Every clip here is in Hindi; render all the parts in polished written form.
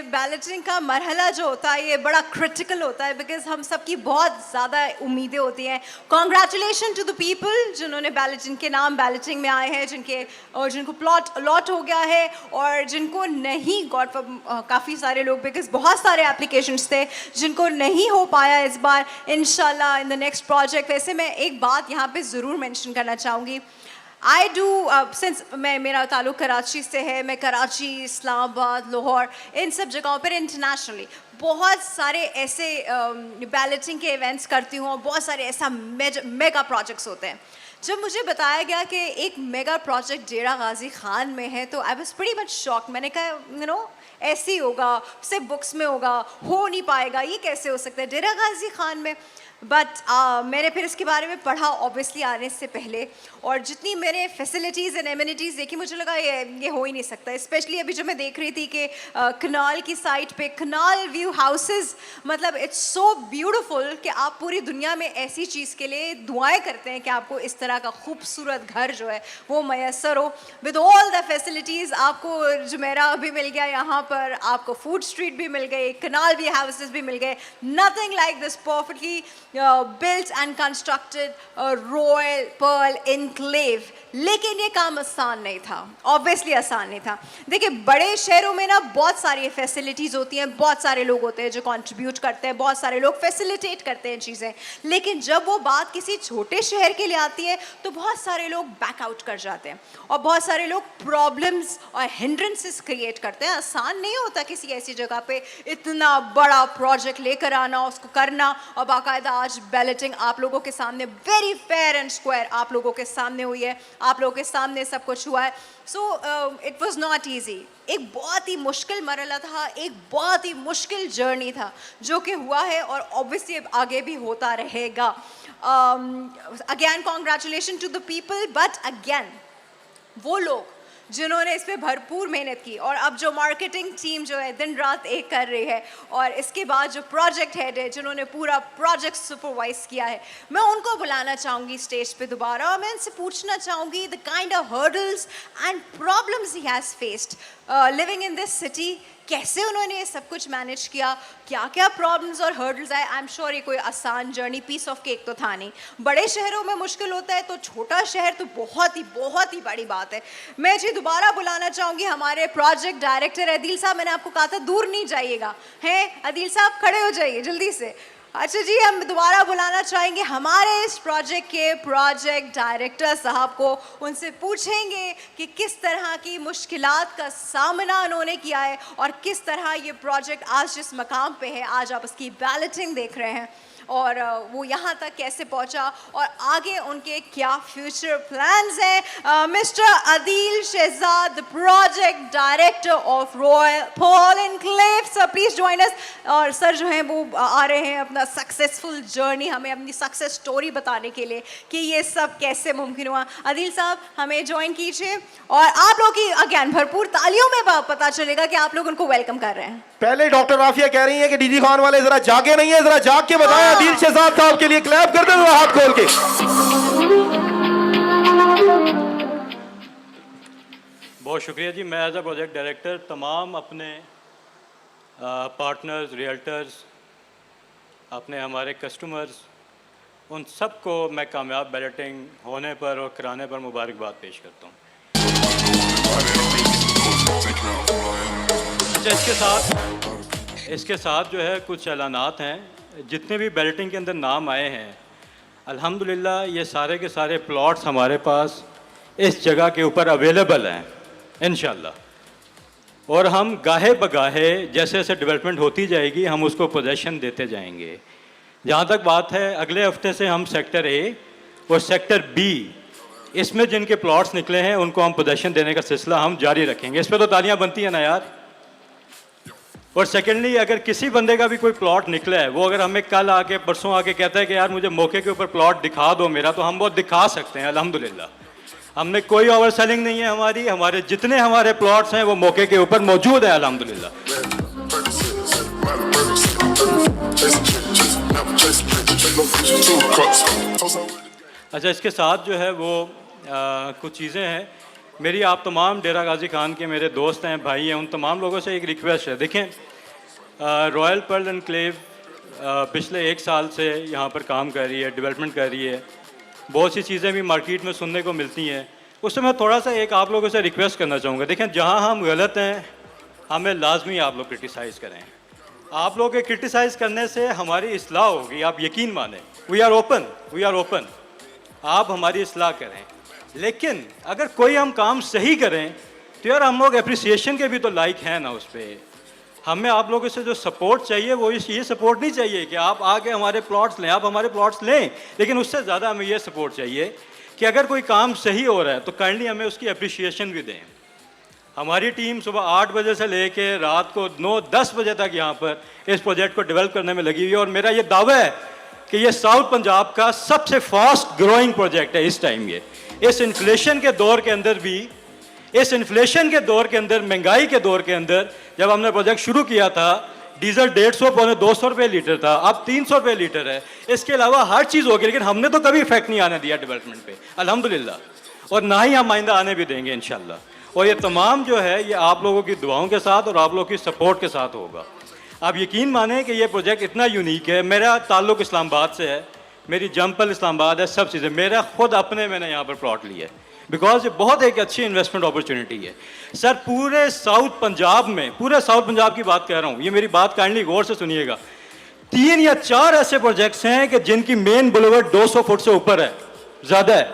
बैलेटिंग का मरहला जो होता है ये बड़ा क्रिटिकल होता है, बिकॉज हम सबकी बहुत ज़्यादा उम्मीदें होती हैं। कॉन्ग्रेचुलेशन टू द पीपल जिन्होंने बैलेटिंग के नाम बैलेटिंग में आए हैं, जिनको प्लॉट अलॉट हो गया है, और जिनको नहीं गॉड काफ़ी सारे लोग, बिकॉज बहुत सारे एप्लीकेशंस थे जिनको नहीं हो पाया इस बार। इंशाल्लाह इन द नेक्स्ट प्रोजेक्ट। वैसे मैं एक बात यहाँ पे ज़रूर मेंशन करना चाहूँगी। आई डू सिंस मेरा ताल्लुक़ कराची से है, मैं कराची, इस्लामाबाद, लाहौर, इन सब जगहों पर इंटरनेशनली बहुत सारे ऐसे बैलेटिंग के इवेंट्स करती हूँ, और बहुत सारे ऐसा मेगा प्रोजेक्ट्स होते हैं। जब मुझे बताया गया कि एक मेगा प्रोजेक्ट डेरा गाजी खान में है, तो I was pretty much shock. मैंने कहा ऐसे ही होगा, सिर्फ बुक्स में होगा, हो नहीं पाएगा, ये कैसे हो सकता है डेरा गाजी खान में। बट मैंने फिर इसके बारे में पढ़ा ऑब्वियसली आने से पहले, और जितनी मैंने फैसिलिटीज़ एंड एमिनिटीज़ देखी, मुझे लगा ये हो ही नहीं सकता। स्पेशली अभी जो मैं देख रही थी कि कनाल की साइड पे कनाल व्यू हाउसेस, मतलब इट्स सो ब्यूटीफुल कि आप पूरी दुनिया में ऐसी चीज़ के लिए दुआएं करते हैं कि आपको इस तरह का खूबसूरत घर जो है वो मैसर हो, विद ऑल द फैसिलिटीज़। आपको जुमेरा भी मिल गया यहाँ पर, आपको फूड स्ट्रीट भी मिल गई, कनाल व्यू हाउसेस भी मिल गए। Nothing like this perfectly built and constructed royal pearl enclave। लेकिन ये काम आसान नहीं था, ऑब्वियसली आसान नहीं था। देखिए बड़े शहरों में ना बहुत सारी फैसिलिटीज़ होती हैं, बहुत सारे लोग होते हैं जो कंट्रीब्यूट करते हैं, बहुत सारे लोग फैसिलिटेट करते हैं चीज़ें, लेकिन जब वो बात किसी छोटे शहर के लिए आती है तो बहुत सारे लोग बैक आउट कर जाते हैं, और बहुत सारे लोग प्रॉब्लम्स और हिंड्रेंसेस क्रिएट करते हैं। आसान नहीं होता किसी ऐसी जगह पे इतना बड़ा प्रोजेक्ट लेकर आना, उसको करना, और बाकायदा आज बैलेटिंग आप लोगों के सामने वेरी फेयर एंड स्क्वायर आप लोगों के सामने हुई है, आप लोगों के सामने सब कुछ हुआ है। So it was not easy. एक बहुत ही मुश्किल मरहला था, एक बहुत ही मुश्किल जर्नी था जो कि हुआ है, और ऑब्वियसली आगे भी होता रहेगा। Again congratulation to the people, but again वो लोग जिन्होंने इस पर भरपूर मेहनत की, और अब जो मार्केटिंग टीम जो है दिन रात एक कर रही है, और इसके बाद जो प्रोजेक्ट हेड है जिन्होंने पूरा प्रोजेक्ट सुपरवाइज किया है, मैं उनको बुलाना चाहूँगी स्टेज पे दोबारा, और मैं इनसे पूछना चाहूँगी the kind of hurdles and problems he has faced living in this city. कैसे उन्होंने ये सब कुछ मैनेज किया, क्या क्या प्रॉब्लम्स और हर्डल्स आए। आई एम श्योर ये कोई आसान जर्नी पीस ऑफ केक तो था नहीं। बड़े शहरों में मुश्किल होता है तो छोटा शहर तो बहुत ही बड़ी बात है। मैं जी दोबारा बुलाना चाहूँगी हमारे प्रोजेक्ट डायरेक्टर अदील साहब। मैंने आपको कहा था दूर नहीं जाइएगा, हैं अदील साहब, खड़े हो जाइए जल्दी से। अच्छा जी, हम दोबारा बुलाना चाहेंगे हमारे इस प्रोजेक्ट के प्रोजेक्ट डायरेक्टर साहब को। उनसे पूछेंगे कि किस तरह की मुश्किलात का सामना उन्होंने किया है, और किस तरह ये प्रोजेक्ट आज जिस मकाम पे है, आज आप उसकी बैलेटिंग देख रहे हैं, और वो यहाँ तक कैसे पहुँचा, और आगे उनके क्या फ्यूचर प्लान्स हैं। Mister Adeel Shahzad, project director of Royal Pearl Enclave, sir please join us. और सर जो हैं वो आ रहे हैं अपना सक्सेसफुल जर्नी, हमें अपनी सक्सेस स्टोरी बताने के लिए कि ये सब कैसे मुमकिन हुआ। अदील साहब हमें ज्वाइन कीजिए, और आप लोग की अगेन भरपूर तालियों में पता चलेगा कि आप लोग उनको वेलकम कर रहे हैं। पहले डॉक्टर राफिया कह रही है कि डीजी खान वाले जरा जागे नहीं है, जरा जाग के बताएं। अदील शहजाद साहब के लिए क्लैप कर दो हाथ खोल के। बहुत शुक्रिया जी। मैं एज अ प्रोजेक्ट डायरेक्टर तमाम अपने पार्टनर्स, रियल्टर्स, अपने हमारे कस्टमर्स, उन सबको मैं कामयाब बैलेटिंग होने पर और कराने पर मुबारकबाद पेश करता हूँ। इसके साथ जो है कुछ ऐलानात हैं। जितने भी बैलेटिंग के अंदर नाम आए हैं, अल्हम्दुलिल्लाह ये सारे के सारे प्लॉट्स हमारे पास इस जगह के ऊपर अवेलेबल हैं इंशाल्लाह, और हम गाहे बगाहे जैसे जैसे डेवलपमेंट होती जाएगी हम उसको पोजेशन देते जाएंगे। जहाँ तक बात है, अगले हफ्ते से हम सेक्टर ए और सेक्टर बी, इसमें जिनके प्लॉट्स निकले हैं उनको हम पोजेशन देने का सिलसिला हम जारी रखेंगे। इस पर तो तालियां बनती हैं ना यार। और सेकेंडली, अगर किसी बंदे का भी कोई प्लॉट निकला है, वो अगर हमें कल आके परसों आके कहता है कि यार मुझे मौके के ऊपर प्लॉट दिखा दो मेरा, तो हम वो दिखा सकते हैं अल्हम्दुलिल्लाह। हमने कोई ओवर सेलिंग नहीं है हमारी, हमारे जितने हमारे प्लॉट्स हैं वो मौके के ऊपर मौजूद है अल्हम्दुलिल्लाह। अच्छा, इसके साथ जो है वो कुछ चीज़ें हैं मेरी, आप तमाम डेरा गाजी खान के मेरे दोस्त हैं, भाई हैं, उन तमाम लोगों से एक रिक्वेस्ट है। देखें, रॉयल पर्ल एनक्लेव पिछले 1 साल से यहाँ पर काम कर रही है, डेवलपमेंट कर रही है। बहुत सी चीज़ें भी मार्केट में सुनने को मिलती हैं। उससे मैं थोड़ा सा एक आप लोगों से रिक्वेस्ट करना चाहूँगा। देखें, जहाँ हम गलत हैं हमें लाजमी आप लोग क्रिटिसाइज़ करें। आप लोग के क्रिटिसाइज़ करने से हमारी इस्लाह होगी, आप यकीन मानें। वी आर ओपन, आप हमारी इस्लाह करें। लेकिन अगर कोई हम काम सही करें तो यार हम लोग एप्रिसिएशन के भी तो लायक हैं ना। उस पर हमें आप लोगों से जो सपोर्ट चाहिए वो ये सपोर्ट नहीं चाहिए कि आप आके हमारे प्लॉट्स लें। आप हमारे प्लॉट्स लें, लेकिन उससे ज़्यादा हमें ये सपोर्ट चाहिए कि अगर कोई काम सही हो रहा है तो काइंडली हमें उसकी एप्रिसिएशन भी दें। हमारी टीम सुबह 8 बजे से लेके रात को 9-10 बजे तक यहाँ पर इस प्रोजेक्ट को डेवलप करने में लगी हुई है। और मेरा ये दावा है कि ये साउथ पंजाब का सबसे फास्ट ग्रोइंग प्रोजेक्ट है इस टाइम। ये इस इन्फ्लेशन के दौर के अंदर भी, इस इन्फ्लेशन के दौर के अंदर, महंगाई के दौर के अंदर, जब हमने प्रोजेक्ट शुरू किया था डीजल 150-200 रुपये लीटर था, अब 300 रुपये लीटर है। इसके अलावा हर चीज़ होगी, लेकिन हमने तो कभी इफेक्ट नहीं आने दिया डेवलपमेंट पे, अल्हम्दुलिल्लाह। और ना ही हम आइंदा आने भी देंगे इंशाल्लाह। और ये तमाम जो है ये आप लोगों की दुआओं के साथ और आप लोगों की सपोर्ट के साथ होगा। आप यकीन माने कि ये प्रोजेक्ट इतना यूनिक है। मेरा ताल्लुक़ इस्लामाबाद से है, मेरी जमपल इस्लामाबाद है, सब चीज़ें मेरा खुद अपने मैंने यहाँ पर प्लॉट लिया है बिकॉज ये बहुत एक अच्छी इन्वेस्टमेंट अपॉर्चुनिटी है। सर पूरे साउथ पंजाब में, पूरे साउथ पंजाब की बात कह रहा हूँ, ये मेरी बात काइंडली गौर से सुनिएगा। 3 या 4 ऐसे प्रोजेक्ट्स हैं कि जिनकी मेन बुलेवर्ड 200 फुट से ऊपर है, ज़्यादा है,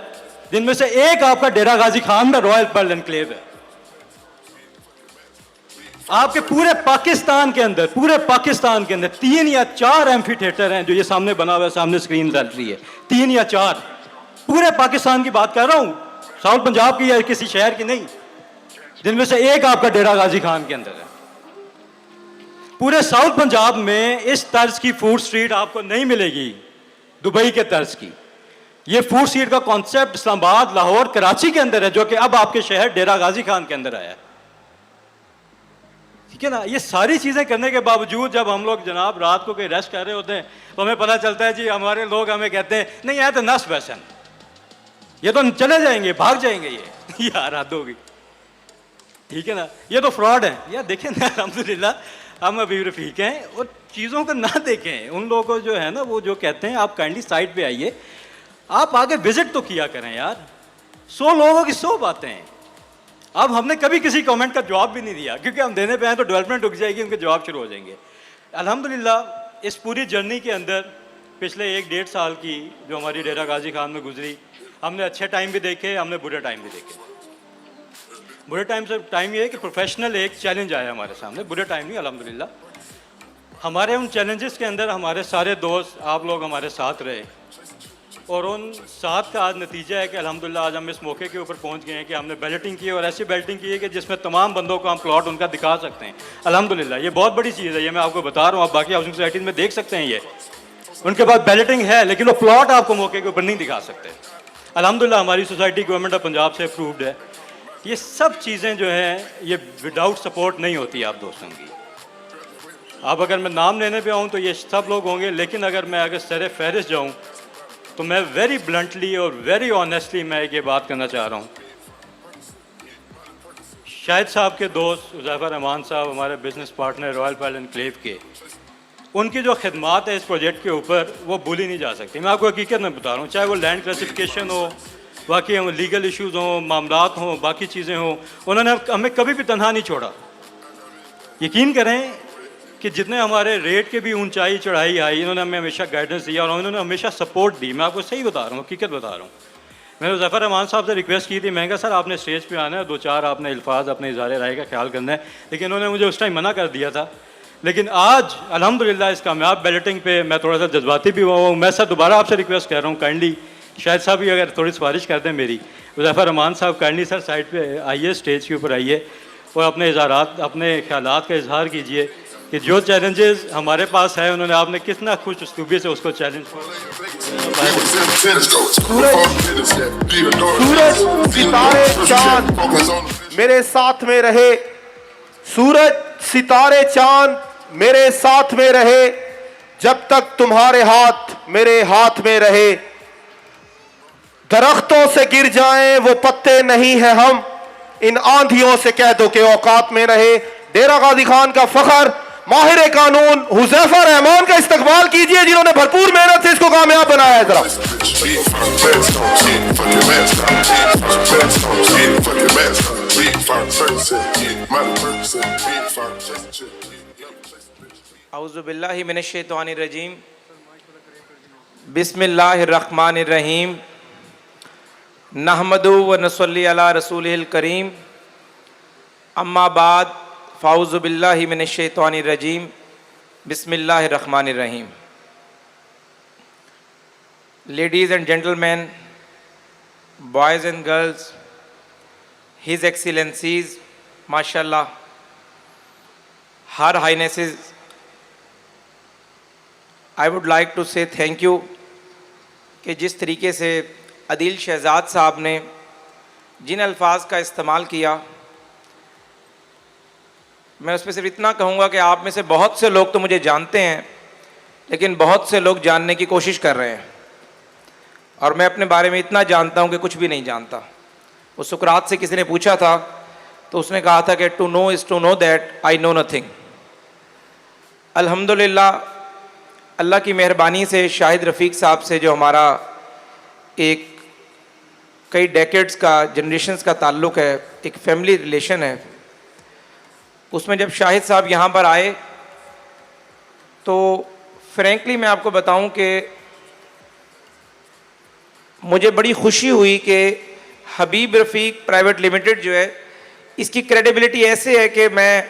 जिनमें से एक आपका डेरा गाजी खान में रॉयल पर्ल एनक्लेव है। आपके पूरे पाकिस्तान के अंदर 3 या 4 एम्फी थिएटर हैं जो ये सामने बना हुआ है, सामने स्क्रीन चल रही है, 3 या 4 पूरे पाकिस्तान की बात कर रहा हूँ, साउथ पंजाब की या किसी शहर की नहीं, जिनमें से एक आपका डेरा गाजी खान के अंदर है। पूरे साउथ पंजाब में इस तर्ज की फूड स्ट्रीट आपको नहीं मिलेगी, दुबई के तर्ज की। ये फूड स्ट्रीट का कॉन्सेप्ट इस्लामाबाद, लाहौर, कराची के अंदर है, जो कि अब आपके शहर डेरा गाजी खान के अंदर आया है। ठीक है ना। ये सारी चीज़ें करने के बावजूद जब हम लोग जनाब रात को कोई रेस्ट कर रहे होते हैं तो हमें पता चलता है जी, हमारे लोग हमें कहते हैं नहीं यार तो नस फैशन, ये तो चले जाएंगे, भाग जाएंगे ये यार हद होगी। ठीक है ना, ये तो फ्रॉड है यार। देखें ना, अल्हम्दुलिल्लाह हम अभी रफीक हैं और चीज़ों को ना देखें। उन लोगों को जो है ना वो जो कहते हैं आप काइंडली साइड पे आइए, आप आगे विजिट तो किया करें यार। 100 लोगों की 100 बातें हैं। अब हमने कभी किसी कमेंट का जवाब भी नहीं दिया क्योंकि हम देने पे हैं तो डेवलपमेंट रुक जाएगी, उनके जवाब शुरू हो जाएंगे। अल्हम्दुलिल्लाह इस पूरी जर्नी के अंदर पिछले 1-1.5 साल की जो हमारी डेरा गाजी खान में गुजरी, हमने अच्छे टाइम भी देखे, हमने बुरे टाइम भी देखे। बुरे टाइम से टाइम ये है कि प्रोफेशनल एक चैलेंज आया हमारे सामने, बुरे टाइम नहीं अल्हम्दुलिल्लाह। हमारे उन चैलेंजेस के अंदर हमारे सारे दोस्त आप लोग हमारे साथ रहे और उन साथ का आज नतीजा है कि अल्हम्दुलिल्लाह आज हम इस मौके के ऊपर पहुंच गए हैं कि हमने बैलेटिंग की और ऐसी बैलेटिंग की है कि जिसमें तमाम बंदों को हम प्लॉट उनका दिखा सकते हैं। अल्हम्दुलिल्लाह ये बहुत बड़ी चीज़ है, ये मैं आपको बता रहा हूँ। आप बाकी हाउसिंग सोसाइटीज़ में देख सकते हैं ये उनके पास बैलेटिंग है लेकिन वो प्लॉट आपको मौके के ऊपर नहीं दिखा सकते। अल्हम्दुलिल्लाह हमारी सोसाइटी गवर्नमेंट ऑफ पंजाब से अप्रूव्ड है। ये सब चीज़ें जो हैं ये विदाउट सपोर्ट नहीं होती आप दोस्तों की। अब अगर मैं नाम लेने पे आऊँ तो ये सब लोग होंगे, लेकिन अगर सरे फहरिस्त जाऊँ तो मैं वेरी ब्लंटली और वेरी ऑनेस्टली मैं ये बात करना चाह रहा हूँ। शाहिद साहब के दोस्त हुज़ैफा रहमान साहब, हमारे business partner Royal Pearl Enclave के, उनकी जो खिदमात है इस प्रोजेक्ट के ऊपर वो भूली नहीं जा सकती। मैं आपको हकीकत में बता रहा हूँ, चाहे वो लैंड क्लासिफिकेशन हो, बाकी लीगल इश्यूज़ हों, मामलात हों, बाकी चीज़ें हों, उन्होंने हमें कभी भी तनहा नहीं छोड़ा। यकीन करें कि जितने हमारे रेट के भी ऊंचाई चढ़ाई आई, इन्होंने हमें हमेशा गाइडेंस दिया और उन्होंने हमेशा सपोर्ट दी। मैं आपको सही बता रहा हूँ, हकीकत बता रहा हूँ। मैंने हुज़ैफा रहमान साहब से रिक्वेस्ट की थी, मैं कहा सर आपने स्टेज पे आना है, 2-4 आपने अल्फाज अपने इज़हार राय का ख्याल करना है, लेकिन उन्होंने मुझे उस टाइम मना कर दिया था। लेकिन आज अल्हम्दुलिल्लाह इस कामयाब बैलेटिंग पे मैं थोड़ा सा जज्बाती भी हुआ हूँ। मैं सर दोबारा आपसे रिक्वेस्ट कर रहा हूँ, काइंडली शायद साहब भी अगर थोड़ी सिफारिश कर दें मेरी, हुज़ैफा रहमान साहब काइंडली सर साइड पे आइए, स्टेज के ऊपर आइए और अपने इज़हारात, अपने ख्यालात का इजहार कीजिए कि जो चैलेंजेस हमारे पास है उन्होंने आपने कितना खुश उस्लूबी से उसको चैलेंज। सूरज सितारे चांद मेरे साथ में रहे, सूरज सितारे चांद मेरे साथ में रहे, जब तक तुम्हारे हाथ मेरे हाथ में रहे। दरख्तों से गिर जाएं वो पत्ते नहीं है हम, इन आंधियों से कह दो कि औकात में रहे। डेरा गाजी खान का फखर माहिर कानून हुज़ैफा रहमान का इस्तकबाल कीजिए, जिन्होंने भरपूर मेहनत से इसको कामयाब बनाया है। जरा औज़ुबिल्लाहि मिनश्शैतानिर्रजीम, बिस्मिल्लाहिर्रहमानिर्रहीम, नहमदु व नसल्ली अला रसूलिल करीम, अम्मा बाद, फ़ाउज़ुबिल्लाहि मिनश्शैतानिर्रजीम, बिस्मिल्लाहिर्रहमानिर्रहीम। Ladies and gentlemen, boys and girls, His Excellencies, MashaAllah, Her Highnesses, I would like to say thank you कि जिस तरीके से अदील शहजाद साहब ने जिन अल्फाज का इस्तेमाल किया, मैं उस पर सिर्फ इतना कहूँगा कि आप में से बहुत से लोग तो मुझे जानते हैं, लेकिन बहुत से लोग जानने की कोशिश कर रहे हैं, और मैं अपने बारे में इतना जानता हूँ कि कुछ भी नहीं जानता। वो सुकरात से किसी ने पूछा था तो उसने कहा था कि to know is to know that I know nothing. अल्हम्दुलिल्लाह, अल्लाह की मेहरबानी से शाहिद रफ़ीक साहब से जो हमारा एक कई डेकेड्स का, जनरेशन्स का ताल्लुक़ है, एक फैमिली रिलेशन है, उसमें जब शाहिद साहब यहाँ पर आए तो फ्रैंकली मैं आपको बताऊं कि मुझे बड़ी खुशी हुई कि हबीब रफ़ीक प्राइवेट लिमिटेड जो है, इसकी क्रेडिबिलिटी ऐसे है कि मैं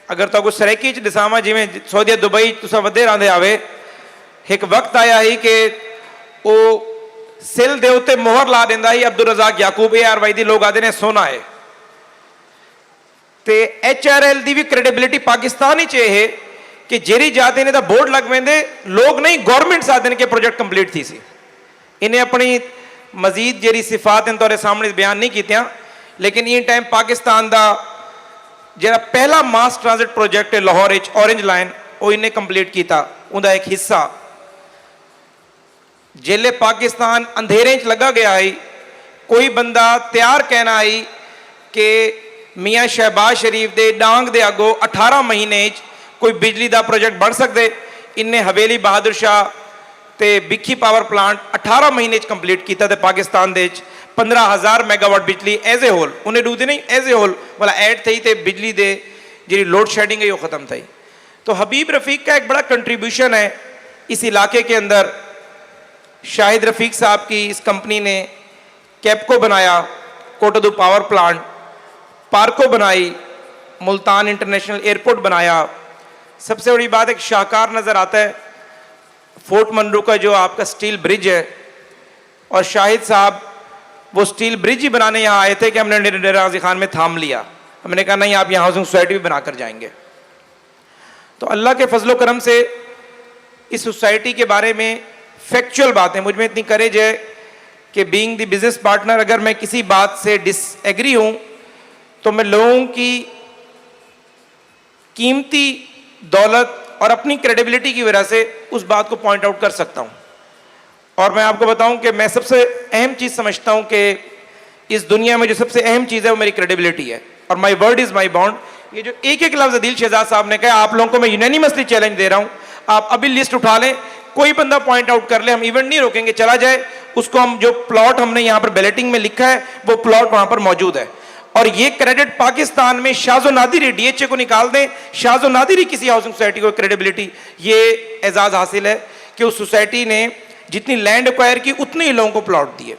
अगर तो कुछ सरेकी दिसावा जिमें सऊदी दुबई तुसा वधे रहंदे आवे, एक वक्त आया ही कि वो सिल दे उत्ते मोहर ला देंदा ही अब्दुल रज़ाक याकूब ARY दी लोग आदे ने सोना है, ते HRL दी भी क्रेडिबिलिटी पाकिस्तान ही है कि जेरी जाते ने दा बोर्ड लग वेंदे, लोग नहीं गवर्नमेंट साधन के प्रोजेक्ट कंप्लीट थी सी। इन्हें अपनी मजीद जेरी सिफात इन तौर सामने बयान नहीं कीतियां, लेकिन ये टाइम पाकिस्तान दा जरा पहला मास ट्रांजिट प्रोजेक्ट है लाहौर इच ऑरेंज लाइन, वो इन्हें कंप्लीट किया, उनका एक हिस्सा जेले पाकिस्तान अंधेरे च लगा गया है, कोई बंदा तैयार कहना आई कि मियाँ शहबाज शरीफ दे डांग दे अगो 18 महीने कोई बिजली का प्रोजेक्ट बढ़ सकते, इन्हें हवेली बहादुर शाह ते बिखी पावर प्लांट 18 महीने कंप्लीट किया, ते पाकिस्तान दे 15,000 मेगावाट बिजली एज ए होल, उन्हें डूबती नहीं एज ए होल वाला ऐड थी, तो बिजली दे जी लोड शेडिंग है वो ख़त्म थी। तो हबीब रफ़ीक का एक बड़ा कंट्रीब्यूशन है इस इलाके के अंदर। शाहिद रफ़ीक साहब की इस कंपनी ने कैपको बनाया, कोटदू पावर प्लांट, पार्को बनाई, मुल्तान इंटरनेशनल एयरपोर्ट बनाया। सबसे बड़ी बात एक शाहकार नज़र आता है फोर्ट मनरू का जो आपका स्टील ब्रिज है, और शाहिद साहब वो स्टील ब्रिज ही बनाने यहाँ आए थे कि हमने डेरा गाजी खान में थाम लिया, हमने कहा नहीं आप यहाँ हाउसिंग सोसाइटी भी बनाकर जाएंगे। तो अल्लाह के फजलो करम से इस सोसाइटी के बारे में फैक्चुअल बातें, मुझ में इतनी करेज है कि बीइंग द बिजनेस पार्टनर, अगर मैं किसी बात से डिसएग्री हूँ तो मैं लोगों की कीमती दौलत और अपनी क्रेडिबिलिटी की वजह से उस बात को पॉइंट आउट कर सकता हूँ। और मैं आपको बताऊं कि मैं सबसे अहम चीज़ समझता हूं कि इस दुनिया में जो सबसे अहम चीज़ है वो मेरी क्रेडिबिलिटी है, और my word is my bond. ये जो एक एक लफ्ज़ अदील शहजाद साहब ने कहा, आप लोगों को मैं यूनानिमसली चैलेंज दे रहा हूं, आप अभी लिस्ट उठा लें, कोई बंदा पॉइंट आउट कर ले, हम इवेंट नहीं रोकेंगे, चला जाए उसको, हम जो प्लॉट हमने यहाँ पर बैलेटिंग में लिखा है वो प्लॉट वहाँ पर मौजूद है। और ये क्रेडिट पाकिस्तान में शाहजो नादिरी, DHA को निकाल दें, शाहजो नादिरी किसी हाउसिंग सोसाइटी को क्रेडिबिलिटी, ये एजाज़ हासिल है कि उस सोसाइटी ने जितनी लैंड एक्वायर की उतने ही लोगों को प्लॉट दिए।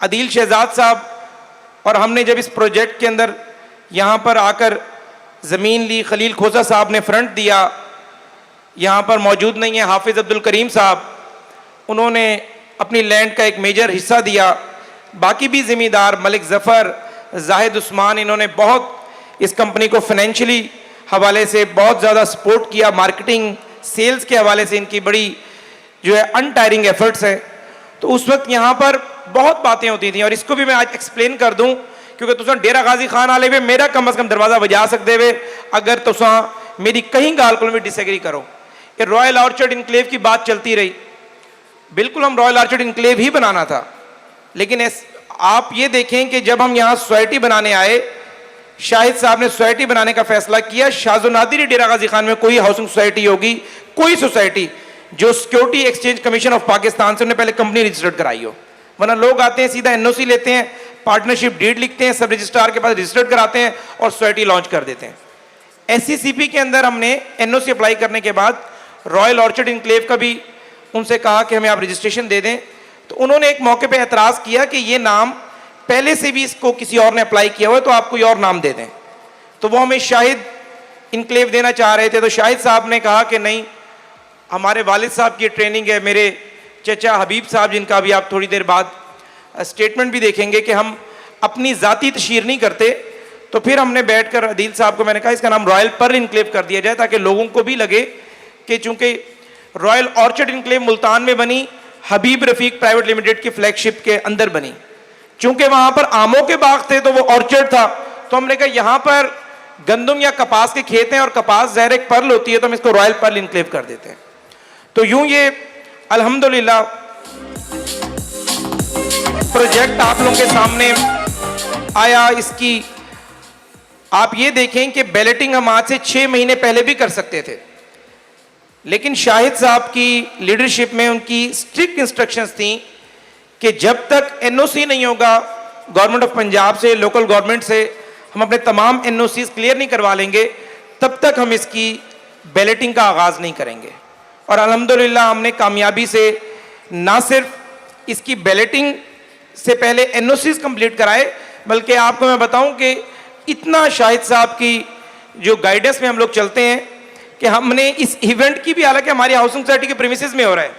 अदील शहजाद साहब और हमने जब इस प्रोजेक्ट के अंदर यहाँ पर आकर ज़मीन ली, खलील खोसा साहब ने फ्रंट दिया, यहाँ पर मौजूद नहीं है हाफिज़ अब्दुल करीम साहब, उन्होंने अपनी लैंड का एक मेजर हिस्सा दिया, बाकी भी ज़मींदार मलिक ज़फ़र, जाहिद उस्मान, इन्होंने बहुत इस कंपनी को फाइनेंशियली हवाले से बहुत ज़्यादा सपोर्ट किया, मार्केटिंग सेल्स के हवाले से इनकी बड़ी जो है अनटायरिंग एफर्ट्स हैं। तो उस वक्त यहाँ पर बहुत बातें होती थी, और इसको भी मैं आज एक्सप्लेन कर दूँ क्योंकि तुसा डेरा गाजी खान आले वे मेरा कम अज़ कम दरवाज़ा बजा सकते हुए अगर तुसा मेरी कहीं गाल को भी डिसएग्री करो। ये रॉयल ऑर्चर्ड इनक्लेव की बात चलती रही, बिल्कुल हम रॉयल ऑर्चर्ड इनक्लेव ही बनाना था, लेकिन आप ये देखें कि जब हम यहाँ सोसाइटी बनाने आए शाहिद साहब ने सोसाइटी बनाने का फैसला किया। शाहजो नादिरी डेरा गाजी खान में कोई हाउसिंग सोसाइटी होगी, कोई सोसाइटी जो security exchange commission of Pakistan से उन्हें पहले कंपनी रजिस्टर्ड कराई हो, वरना लोग आते हैं सीधा एनओसी लेते हैं, पार्टनरशिप डीड लिखते हैं, सब रजिस्ट्रार के पास रजिस्टर्ड कराते हैं और सोसाइटी लॉन्च कर देते हैं। एससीसीपी के अंदर हमने एनओसी अप्लाई करने के बाद रॉयल ऑर्चर्ड इनक्लेव का भी उनसे कहा कि हमें आप रजिस्ट्रेशन दे दें, तो उन्होंने एक मौके पे एतराज़ किया कि ये नाम पहले से भी इसको किसी और ने अप्लाई किया हुआ है, तो आप कोई और नाम दे दें। तो वो हमें शाहिद इनक्लेव देना चाह रहे थे, तो शाहिद साहब ने कहा कि नहीं, हमारे वालिद साहब की ट्रेनिंग है, मेरे चचा हबीब साहब जिनका भी आप थोड़ी देर बाद स्टेटमेंट भी देखेंगे कि हम अपनी ज़ाती तशहीर नहीं करते। तो फिर हमने बैठकर अदील साहब को मैंने कहा इसका नाम रॉयल पर्ल इनक्लेव कर दिया जाए, ताकि लोगों को भी लगे कि चूंकि रॉयल ऑर्चर्ड इनक्लेव मुल्तान में बनी, हबीब रफीक प्राइवेट लिमिटेड की फ्लैगशिप के अंदर बनी, चूंकि वहां पर आमों के बाग थे तो वो ऑर्चर्ड था, तो हमने कहा यहां पर गंदम या कपास के खेत हैं और कपास ज़ाहिर एक पर्ल होती है, तो हम इसको रॉयल पर्ल इनक्लेव कर देते हैं। तो यूं ये अल्हम्दुलिल्लाह प्रोजेक्ट आप लोगों के सामने आया। इसकी आप ये देखें कि बैलेटिंग हम आज से 6 महीने पहले भी कर सकते थे, लेकिन शाहिद साहब की लीडरशिप में उनकी स्ट्रिक्ट इंस्ट्रक्शंस थी कि जब तक एनओसी नहीं होगा गवर्नमेंट ऑफ पंजाब से, लोकल गवर्नमेंट से हम अपने तमाम एनओसीज क्लियर नहीं करवा लेंगे, तब तक हम इसकी बैलेटिंग का आगाज़ नहीं करेंगे। और अल्हम्दुलिल्लाह हमने कामयाबी से ना सिर्फ इसकी बैलेटिंग से पहले एनओसीज कंप्लीट कराए, बल्कि आपको मैं बताऊं कि इतना शाहिद साहब की जो गाइडेंस में हम लोग चलते हैं कि हमने इस इवेंट की भी, हालांकि हमारी हाउसिंग सोसाइटी के प्रीमिसेस में हो रहा है,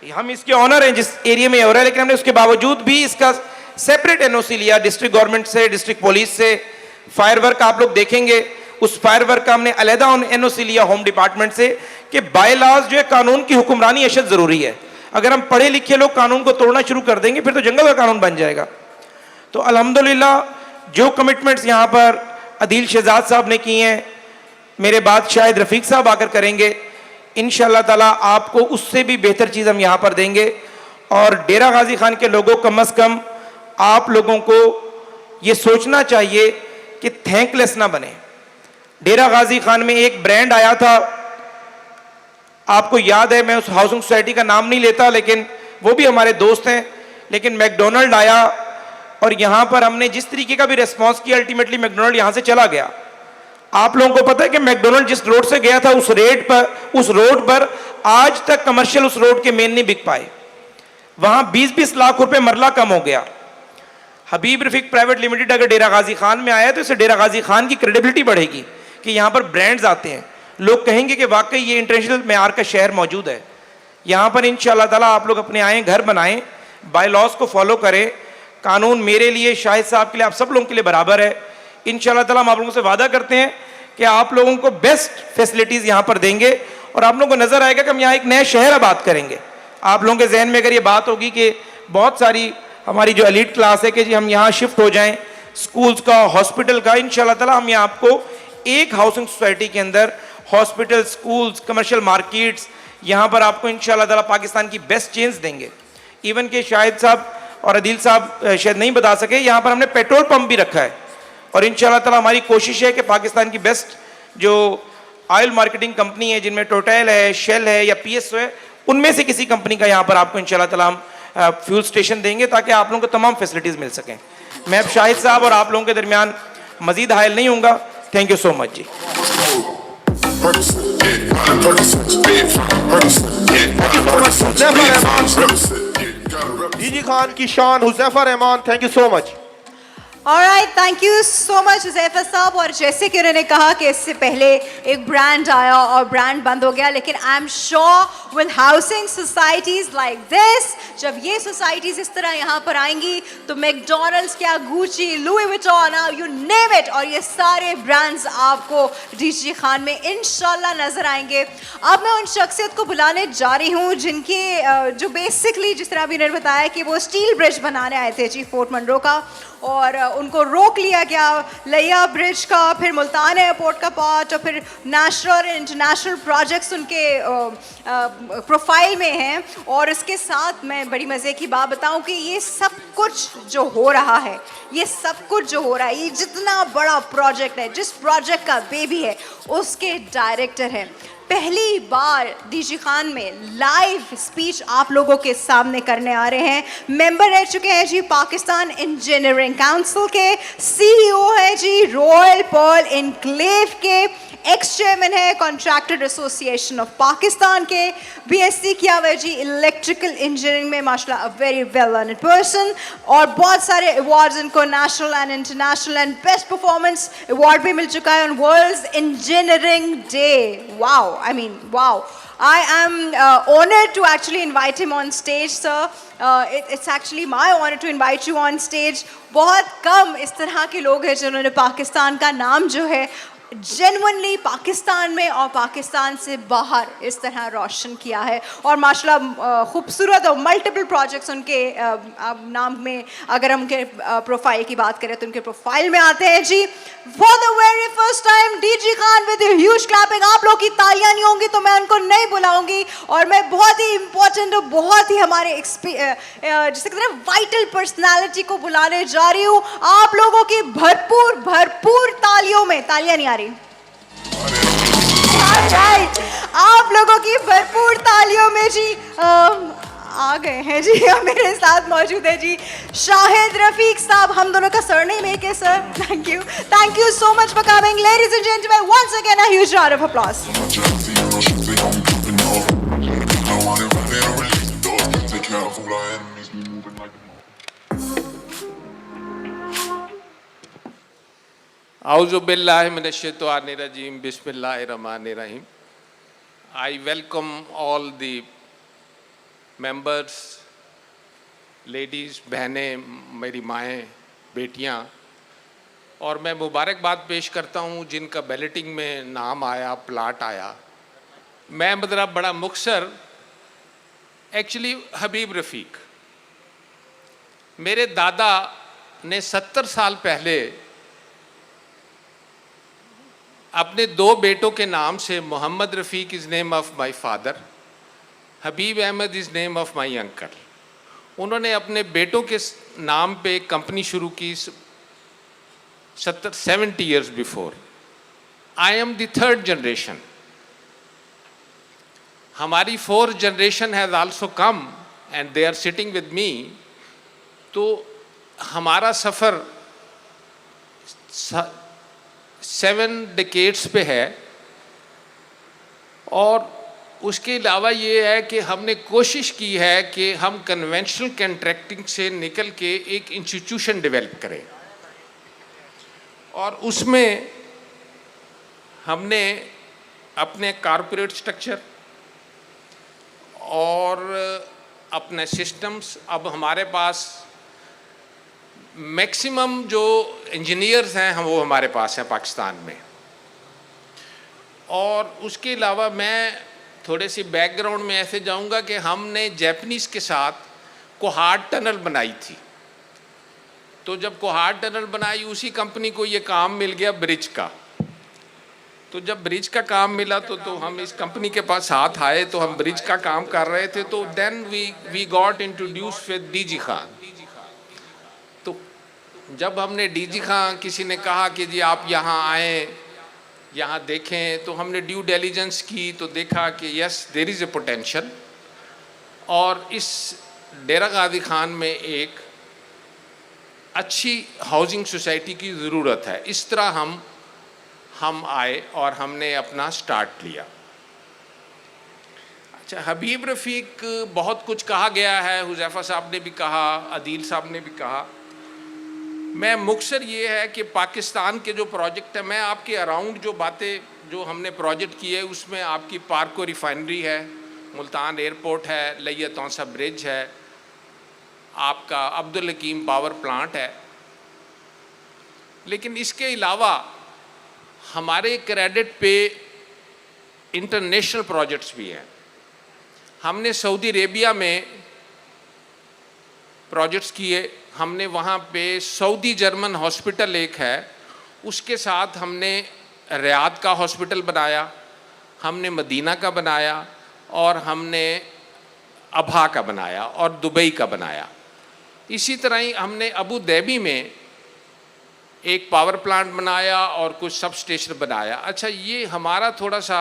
हम इसके ऑनर हैं जिस एरिया में हो रहा है, लेकिन हमने उसके बावजूद भी इसका सेपरेट एनओसी लिया डिस्ट्रिक्ट गवर्नमेंट से, डिस्ट्रिक्ट पुलिस से। फायर वर्क आप लोग देखेंगे, उस फायर वर्क का हमने अलहदा एनओसी लिया होम डिपार्टमेंट से कि बाय लॉज जो है कानून की हुक्मरानी अशद ज़रूरी है। अगर हम पढ़े लिखे लोग कानून को तोड़ना शुरू कर देंगे फिर तो जंगल का कानून बन जाएगा। तो अल्हम्दुलिल्लाह जो कमिटमेंट्स यहाँ पर अदील शहजाद साहब ने की हैं, मेरे बाद शायद रफ़ीक साहब आकर करेंगे, इंशाअल्लाह ताला आपको उससे भी बेहतर चीज़ हम यहाँ पर देंगे। और डेरा गाजी खान के लोगों कम से कम आप लोगों को ये सोचना चाहिए कि थैंकलेस ना बने। डेरा गाजी खान में एक ब्रांड आया था, आपको याद है, मैं उस हाउसिंग सोसाइटी का नाम नहीं लेता, लेकिन वो भी हमारे दोस्त हैं, लेकिन मैकडोनल्ड आया और यहाँ पर हमने जिस तरीके का भी रिस्पॉन्स किया, अल्टीमेटली मैकडोनल्ड यहाँ से चला गया। आप लोगों को पता है कि मैकडोनल्ड जिस रोड से गया था उस रोड पर आज तक कमर्शियल उस रोड के मेन नहीं बिक पाए, वहां 20-20 लाख रुपए मरला कम हो गया। हबीब रफीक प्राइवेट लिमिटेड अगर डेरा गाजी खान में आया तो इससे डेरा गाजी खान की क्रेडिबिलिटी बढ़ेगी कि यहाँ पर ब्रांड्स आते हैं, लोग कहेंगे कि वाकई ये इंटरनेशनल मेयार का शहर मौजूद है। यहाँ पर इंशाअल्लाह ताला आप लोग अपने आएँ, घर बनाएं, बाय लॉज को फॉलो करें। कानून मेरे लिए, शाहिद साहब के लिए, आप सब लोगों के लिए बराबर है। इंशाअल्लाह ताला हम आप लोगों से वादा करते हैं कि आप लोगों को बेस्ट फैसिलिटीज़ यहाँ पर देंगे और आप लोगों को नज़र आएगा कि हम यहाँ एक नया शहर आबाद करेंगे। आप लोगों के जहन में अगर ये बात होगी कि बहुत सारी हमारी जो एलीट क्लास है कि जी हम यहाँ शिफ्ट हो जाएं, स्कूल्स का, हॉस्पिटल का, इंशाअल्लाह ताला हम यहाँ आपको एक हाउसिंग सोसाइटी के अंदर हॉस्पिटल, स्कूल्स, कमर्शियल मार्केट्स, यहाँ पर आपको इंशाअल्लाह ताला पाकिस्तान की बेस्ट चेंज देंगे। इवन के शाहिद साहब और अदील साहब शायद नहीं बता सके, यहाँ पर हमने पेट्रोल पंप भी रखा है और इंशाअल्लाह ताला हमारी कोशिश है कि पाकिस्तान की बेस्ट जो ऑयल मार्केटिंग कंपनी है, जिनमें टोटल है, शेल है या PSO है, उनमें से किसी कंपनी का यहाँ पर आपको इंशाअल्लाह ताला हम फ्यूल स्टेशन देंगे ताकि आप लोगों को तमाम फैसिलिटीज़ मिल सकें। मैं अब शाहिद साहब और आप लोगों के दरमियान मजीद हायल नहीं होऊंगा। थैंक यू सो मच जी। डीजी खान की शान Huzaifa Rehman, thank you so much. Alright, thank you so much Huzaifa sahab. और जैसे कि उन्होंने कहा कि इससे पहले एक ब्रांड आया और ब्रांड बंद हो गया, लेकिन I am sure with housing societies like this, जब ये सोसाइटीज़ इस तरह यहाँ पर आएंगी तो मैकडोनल्ड्स क्या, Gucci, Louis Vuitton, you name it, और ये सारे ब्रांड्स आपको डीजी खान में इंशाल्लाह नज़र आएंगे। अब मैं उन शख्सियत को बुलाने जा रही हूँ जिनके जो बेसिकली जिस तरह अभी उन्होंने बताया कि वो स्टील ब्रिज बनाने आए थे चीफ पोर्ट मंडो का, और उनको रोक लिया गया लिया ब्रिज का, फिर मुल्तान एयरपोर्ट का पार्ट, और फिर नेशनल और इंटरनेशनल प्रोजेक्ट्स उनके प्रोफाइल में हैं। और इसके साथ मैं बड़ी मज़े की बात बताऊं कि ये सब कुछ जो हो रहा है ये सब कुछ जो हो रहा है, ये जितना बड़ा प्रोजेक्ट है, जिस प्रोजेक्ट का बेबी है उसके डायरेक्टर हैं। पहली बार डीजी खान में लाइव स्पीच आप लोगों के सामने करने आ रहे हैं। मेंबर रह चुके हैं जी पाकिस्तान इंजीनियरिंग काउंसिल के, सीईओ है जी रॉयल पर्ल एनक्लेव के, एक्स चेयरमैन है कॉन्ट्रैक्टर एसोसिएशन ऑफ पाकिस्तान के, बीएससी किया हुआ है जी इलेक्ट्रिकल इंजीनियरिंग में, माशाल्लाह a very well learned person, और बहुत सारे अवार्ड्स इनको national and international and best performance award भी मिल चुका है on world engineering day. Wow, I mean, wow. I am honored to actually invite him on stage, sir. It's actually my honor to invite you on stage. बहुत कम इस तरह के लोग हैं जिन्होंने पाकिस्तान का नाम जो है जेन्युइनली पाकिस्तान में और पाकिस्तान से बाहर इस तरह रोशन किया है, और माशाल्लाह खूबसूरत और मल्टीपल प्रोजेक्ट्स उनके नाम में, अगर हम उनके प्रोफाइल की बात करें तो उनके प्रोफाइल में आते हैं जी। For the very first time DG Khan with huge clapping. आप लोग की तालियां नहीं होंगी तो मैं उनको नहीं बुलाऊंगी, और मैं बहुत ही इंपॉर्टेंट और बहुत ही हमारे जिसे कहते हैं वाइटल पर्सनैलिटी को बुलाने जा रही हूँ। आप लोगों की भरपूर भरपूर तालियों में, तालियां नहीं आ रही, right. आप लोगों की भरपूर तालियों में जी आ गए हैं जी, मेरे साथ मौजूद है जी शाहिद रफीक साहब। हम दोनों का सरनेम एक है sir. Thank you so much for coming ladies and gentlemen, once again a huge round of applause. Auzubillahiminash-shaytanir-rajim. Bismillahir-rahmanir-rahim. I welcome all the members, ladies, बहनें, मेरी माएँ, बेटियाँ, और मैं मुबारकबाद पेश करता हूँ जिनका बैलेटिंग में नाम आया, प्लाट आया। मैं मतलब बड़ा मुख्तसर, एक्चुअली हबीब रफ़ीक, मेरे दादा ने 70 साल पहले अपने 2 बेटों के नाम से, Mohammad Rafique is name of my father, Habib Ahmad is name of my uncle, उन्होंने अपने बेटों के नाम पे कंपनी शुरू की 70 years before. I am the 3rd generation. हमारी 4th generation has also come and they are sitting with me. तो हमारा सफ़र 7 decades पे है, और उसके अलावा ये है कि हमने कोशिश की है कि हम कन्वेंशनल कॉन्ट्रैक्टिंग से निकल के एक इंस्टीट्यूशन डेवलप करें, और उसमें हमने अपने कॉर्पोरेट स्ट्रक्चर और अपने सिस्टम्स, अब हमारे पास मैक्सिमम जो इंजीनियर्स हैं हम वो हमारे पास हैं पाकिस्तान में। और उसके अलावा मैं थोड़े सी बैकग्राउंड में ऐसे जाऊंगा कि हमने जापानीज़ के साथ कोहाट टनल बनाई थी। तो जब कोहाट टनल बनाई, उसी कंपनी को ये काम मिल गया ब्रिज का। तो जब ब्रिज का काम मिला तो हम इस कंपनी के पास साथ आए, तो हम ब्रिज का काम कर रहे थे। तो then we got introduce with DG Khan. तो जब हमने डीजी खान, किसी ने कहा कि जी आप यहाँ आएँ, यहाँ देखें, तो हमने ड्यू डिलिजेंस की तो देखा कि yes there is a potential, और इस डेरा गाजी खान में एक अच्छी हाउसिंग सोसाइटी की ज़रूरत है। इस तरह हम आए और हमने अपना स्टार्ट लिया। अच्छा, हबीब रफ़ीक, बहुत कुछ कहा गया है, हुज़ैफ़ा साहब ने भी कहा, अदील साहब ने भी कहा। मैं मुख्तसर ये है कि पाकिस्तान के जो प्रोजेक्ट है, मैं आपके अराउंड जो बातें जो हमने प्रोजेक्ट किए उसमें आपकी पार्को रिफाइनरी है, मुल्तान एयरपोर्ट है, लैया तौसा ब्रिज है, आपका अब्दुल हकीम पावर प्लांट है। लेकिन इसके अलावा हमारे क्रेडिट पे इंटरनेशनल प्रोजेक्ट्स भी हैं। हमने सऊदी अरेबिया में प्रोजेक्ट्स किए। हमने वहाँ पे सऊदी जर्मन हॉस्पिटल एक है, उसके साथ हमने रियाद का हॉस्पिटल बनाया, हमने मदीना का बनाया, और हमने अबहा का बनाया, और दुबई का बनाया। इसी तरह ही हमने अबू धाबी में एक पावर प्लांट बनाया और कुछ सब स्टेशन बनाया। अच्छा, ये हमारा थोड़ा सा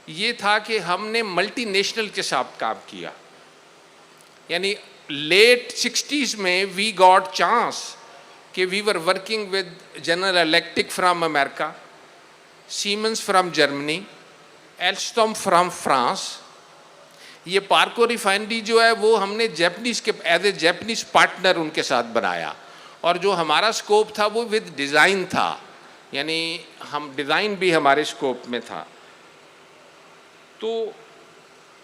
ये था कि हमने मल्टीनेशनल के साथ काम किया, यानी लेट 60s में वी गॉट चांस कि we were working with General Electric from America, Siemens from Germany, Alstom from France. ये पार्को रिफाइनरी जो है वो हमने जैपनीज के एज ए जैपनीज पार्टनर उनके साथ बनाया, और जो हमारा स्कोप था वो विद डिज़ाइन था, यानी हम डिज़ाइन भी हमारे स्कोप में था। तो